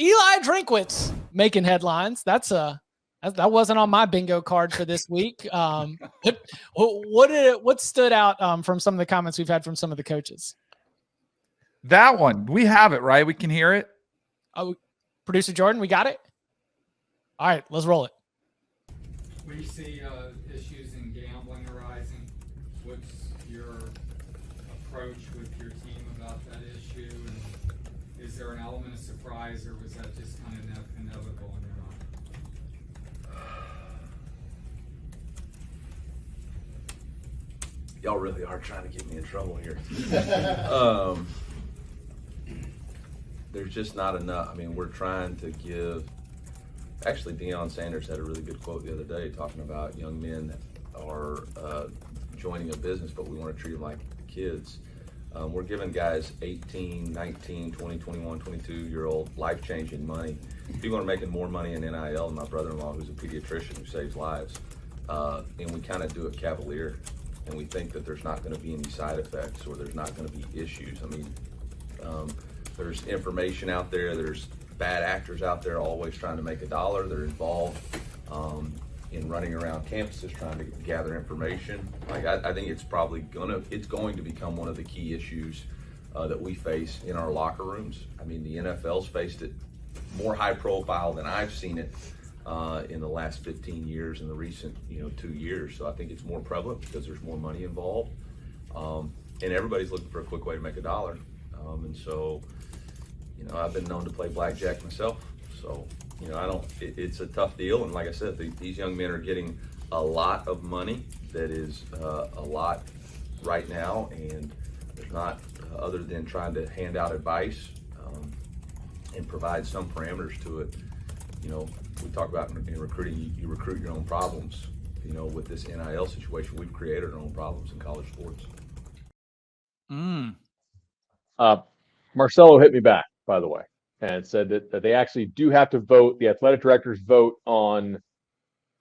Eli Drinkwitz making headlines. That wasn't on my bingo card for this week. What stood out from some of the comments we've had from some of the coaches? That one, we have it, right? We can hear it. Oh, producer Jordan, we got it. All right, let's roll it. When you see issues in gambling arising, what's your approach with your team about that issue? And is there an element of surprise, or was that just kind of inevitable in your mind? Y'all really are trying to get me in trouble here. There's just not enough. I mean, we're trying to give. Actually, Deion Sanders had a really good quote the other day talking about young men that are joining a business, but we want to treat them like kids. We're giving guys 18, 19, 20, 21, 22-year-old life-changing money. People are making more money in NIL than my brother-in-law, who's a pediatrician who saves lives. And we kind of do it cavalier, and we think that there's not going to be any side effects or there's not going to be issues. I mean, there's information out there, there's bad actors out there always trying to make a dollar. They're involved in running around campuses trying to gather information. Like I think it's probably going to become one of the key issues that we face in our locker rooms. I mean, the NFL's faced it more high profile than I've seen it in the last 15 years, in the recent 2 years. So I think it's more prevalent because there's more money involved, and everybody's looking for a quick way to make a dollar. And so, I've been known to play blackjack myself. So, it's a tough deal. And like I said, these young men are getting a lot of money that is a lot right now. And there's not, other than trying to hand out advice and provide some parameters to it. We talk about in recruiting, you recruit your own problems. With this NIL situation, we've created our own problems in college sports. Marcelo hit me back, by the way, and said that they actually do have to vote. The athletic directors vote on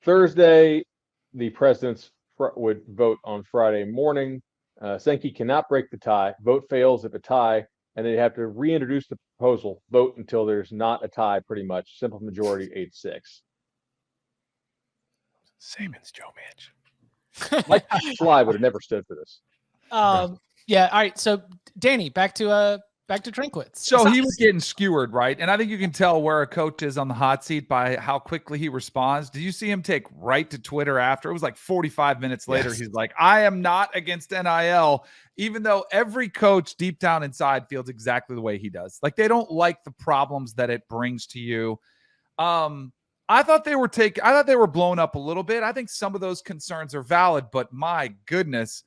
Thursday. The presidents would vote on Friday morning. Sankey cannot break the tie. Vote fails if a tie, and they have to reintroduce the proposal. Vote until there's not a tie, pretty much. Simple majority, 8-6. Saban's Joe Manchin. Mike Fly would have never stood for this. Yeah. All right. So Danny, back to Drinkwitz. So he was getting skewered, right? And I think you can tell where a coach is on the hot seat by how quickly he responds. Did you see him take right to Twitter after? It was like 45 minutes later. Yes. He's like, I am not against NIL, even though every coach deep down inside feels exactly the way he does. Like, they don't like the problems that it brings to you. I thought they were blown up a little bit. I think some of those concerns are valid, but my goodness,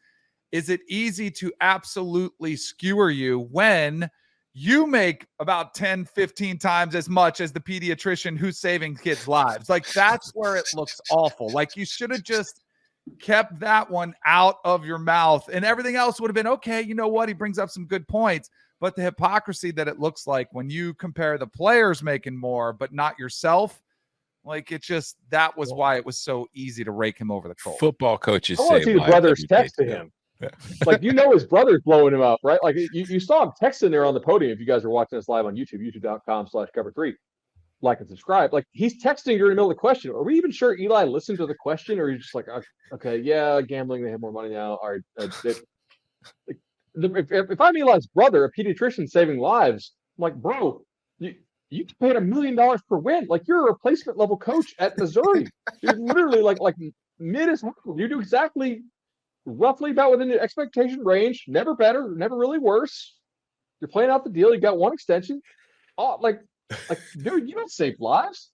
is it easy to absolutely skewer you when you make about 10, 15 times as much as the pediatrician who's saving kids' lives? Like, that's where it looks awful. Like, you should have just kept that one out of your mouth, and everything else would have been okay. You know what? He brings up some good points, but the hypocrisy that it looks like when you compare the players making more, but not yourself, like, that was why it was so easy to rake him over the coals. Football coaches I want to see the brother's text to him. Like, his brother's blowing him up, right? Like, you saw him texting there on the podium. If you guys are watching us live on YouTube, youtube.com/cover3, like and subscribe. Like, he's texting during the middle of the question. Are we even sure Eli listened to the question, or he's just like, okay, yeah, gambling, they have more money now. All right. If I'm Eli's brother, a pediatrician saving lives, I'm like, bro, you paid $1 million per win. Like, you're a replacement level coach at Missouri. You're literally like mid as hell. You do exactly roughly about within the expectation range. Never better, never really worse. You're playing out the deal. You got one extension. Oh, like, dude, you don't save lives.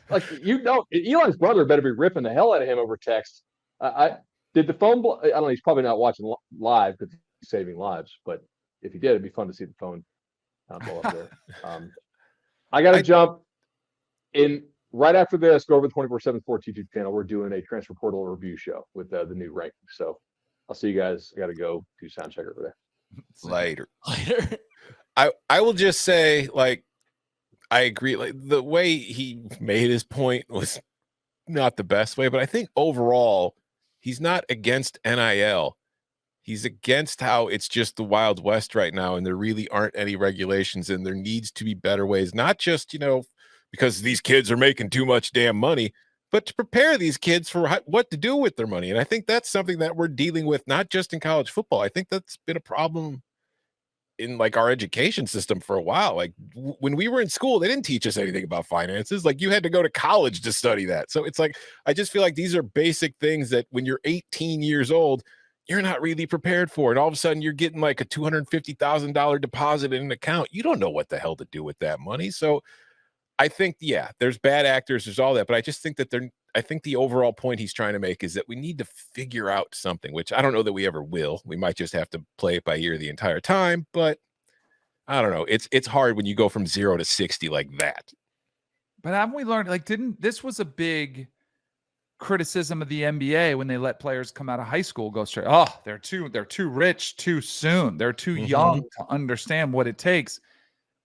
Like, Eli's brother better be ripping the hell out of him over text. Did the phone? I don't know. He's probably not watching live because he's saving lives. But if he did, it'd be fun to see the phone blow up there. I got to jump in right after this. Go over the 24/7 Sports YouTube channel. We're doing a transfer portal review show with the new rankings. So I'll see you guys. I got to go do sound check over there. Later. I will just say, like, I agree. Like, the way he made his point was not the best way, but I think overall he's not against NIL. He's against how it's just the Wild West right now, and there really aren't any regulations, and there needs to be better ways, not just, because these kids are making too much damn money, but to prepare these kids for what to do with their money. And I think that's something that we're dealing with, not just in college football. I think that's been a problem in like our education system for a while. Like when we were in school, they didn't teach us anything about finances. Like you had to go to college to study that. So it's like, I just feel like these are basic things that when you're 18 years old, you're not really prepared for. And all of a sudden you're getting like a $250,000 deposit in an account. You don't know what the hell to do with that money. So I think, yeah, there's bad actors, there's all that, but I just think that I think the overall point he's trying to make is that we need to figure out something, which I don't know that we ever will. We might just have to play it by ear the entire time, but I don't know. It's hard when you go from 0 to 60 like that. But haven't we learned, like, this was a big criticism of the NBA when they let players come out of high school go straight. Oh, they're too rich too soon. They're too young to understand what it takes.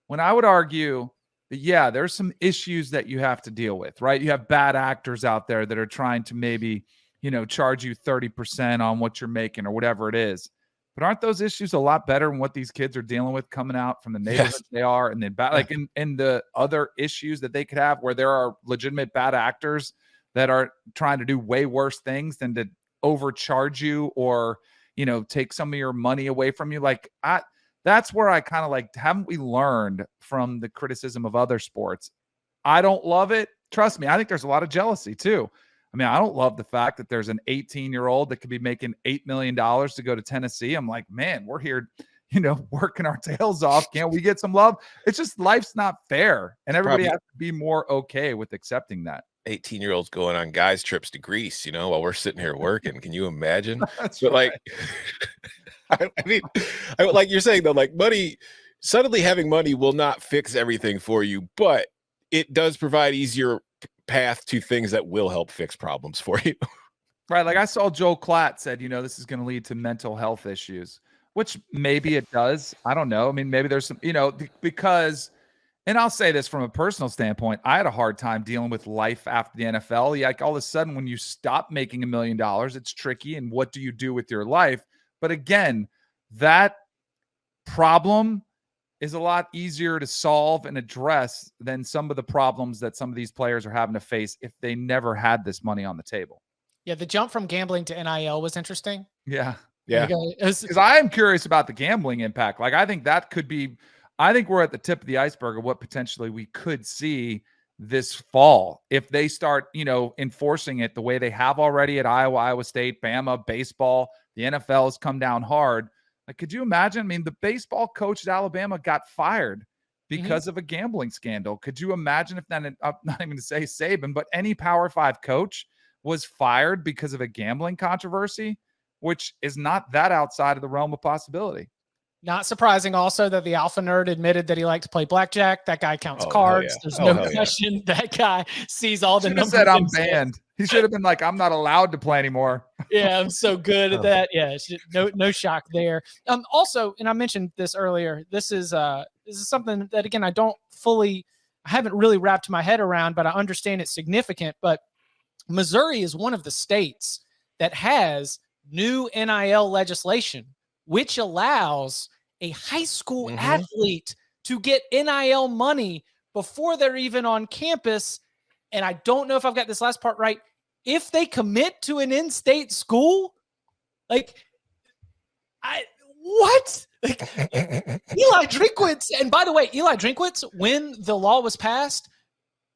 When I would argue that, yeah, there's some issues that you have to deal with, right? You have bad actors out there that are trying to maybe, charge you 30% on what you're making or whatever it is. But aren't those issues a lot better than what these kids are dealing with coming out from the neighborhood they are? And then like in the other issues that they could have where there are legitimate bad actors that are trying to do way worse things than to overcharge you or, take some of your money away from you. Like that's where I kind of like, haven't we learned from the criticism of other sports? I don't love it. Trust me. I think there's a lot of jealousy too. I mean, I don't love the fact that there's an 18-year-old that could be making $8 million to go to Tennessee. I'm like, man, we're here, working our tails off. Can't we get some love? It's just life's not fair. And everybody has to be more okay with accepting that. 18-year-olds going on guys trips to Greece, while we're sitting here working. Can you imagine? That's but right. Like, I mean, like you're saying though, like money, suddenly having money will not fix everything for you, but it does provide easier path to things that will help fix problems for you. Right. Like I saw Joel Klatt said, this is going to lead to mental health issues, which maybe it does. I don't know. I mean, maybe there's some, because, and I'll say this from a personal standpoint, I had a hard time dealing with life after the NFL. Like all of a sudden when you stop making $1 million, it's tricky. And what do you do with your life? But again, that problem is a lot easier to solve and address than some of the problems that some of these players are having to face if they never had this money on the table. Yeah, the jump from gambling to NIL was interesting. Yeah. Because I am curious about the gambling impact. Like I think we're at the tip of the iceberg of what potentially we could see this fall if they start, enforcing it the way they have already at Iowa State, Bama, baseball. The NFL has come down hard. Like, could you imagine? I mean, the baseball coach at Alabama got fired because of a gambling scandal. Could you imagine if that, not even to say Saban, but any Power 5 coach was fired because of a gambling controversy, which is not that outside of the realm of possibility. Not surprising also that the alpha nerd admitted that he liked to play blackjack. That guy counts cards. Yeah. There's no question. That guy sees all the numbers. Said I'm banned. He should have been like, I'm not allowed to play anymore. Yeah, I'm so good at that. Yeah, no shock there. Also, and I mentioned this earlier, this is something that, again, I haven't really wrapped my head around, but I understand it's significant. But Missouri is one of the states that has new NIL legislation, which allows a high school athlete to get NIL money before they're even on campus. And I don't know if I've got this last part right. If they commit to an in-state school, what? Like, Eli Drinkwitz. And by the way, Eli Drinkwitz, when the law was passed,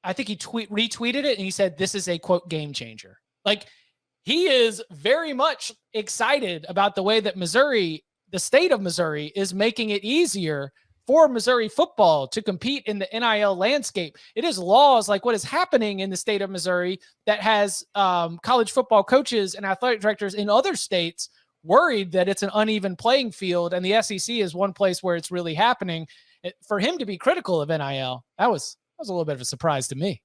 I think he retweeted it and he said, this is a quote game changer. Like, he is very much excited about the way that Missouri, the state of Missouri, is making it easier for Missouri football to compete in the NIL landscape. It is laws like what is happening in the state of Missouri that has college football coaches and athletic directors in other states worried that it's an uneven playing field, and the SEC is one place where it's really happening. For him to be critical of NIL, that was a little bit of a surprise to me.